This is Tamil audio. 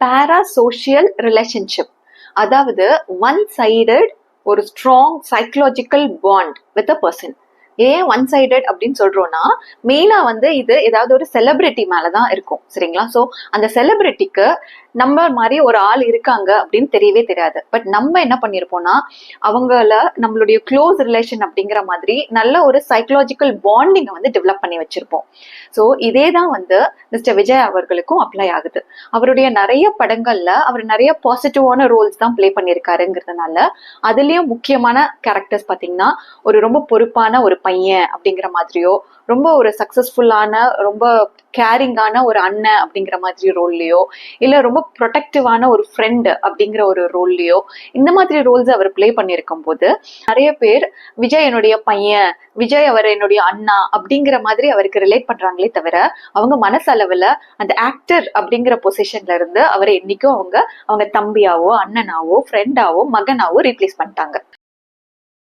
parasocial relationship. அதாவது ஒன் சைடட் ஒரு strong psychological bond with a person. ஏன் ஒன் சைடட் அப்படின்னு சொல்றோம்னா, மெயினா இது ஏதாவது ஒரு செலிபிரிட்டி மேலதான் இருக்கும், சரிங்களா? சோ அந்த செலிபிரிட்டிக்கு நம்ம மாதிரி ஒரு ஆள் இருக்காங்க அப்படின்னு தெரியவே தெரியாது. பட் நம்ம என்ன பண்ணிருப்போம்னா, அவங்கள நம்மளுடைய க்ளோஸ் ரிலேஷன் அப்படிங்கிற மாதிரி நல்ல ஒரு சைக்கலாஜிக்கல் பாண்டிங்கை டெவலப் பண்ணி வச்சிருப்போம். ஸோ இதே தான் மிஸ்டர் விஜய் அவர்களுக்கும் அப்ளை ஆகுது. அவருடைய நிறைய படங்கள்ல அவர் நிறைய பாசிட்டிவான ரோல்ஸ் தான் பிளே பண்ணியிருக்காருங்கிறதுனால அதுலயும் முக்கியமான கேரக்டர்ஸ் பார்த்தீங்கன்னா, ஒரு ரொம்ப பொறுப்பான ஒரு பையன் அப்படிங்கிற மாதிரியோ, ரொம்ப ஒரு சக்சஸ்ஃபுல்லான ரொம்ப கேரிங்கான ஒரு அண்ணன் அப்படிங்கிற மாதிரி ரோல்லையோ, இல்ல ரொம்ப ப்ரொடெக்டிவான ஒரு ஃப்ரெண்ட் அப்படிங்கிற ஒரு ரோல்லையோ, இந்த மாதிரி ரோல்ஸ் அவர் பிளே பண்ணியிருக்கும் போது நிறைய பேர் விஜய் என்னுடைய பையன், விஜய் அவர் என்னுடைய அண்ணா அப்படிங்கிற மாதிரி அவருக்கு ரிலேட் பண்றாங்களே தவிர, அவங்க மனசளவுல அந்த ஆக்டர் அப்படிங்கிற பொசிஷன்ல இருந்து அவரை என்னைக்கும் அவங்க தம்பியாவோ, அண்ணனாவோ, ஃப்ரெண்டாவோ, மகனாவோ ரீப்ளேஸ் பண்ணிட்டாங்க.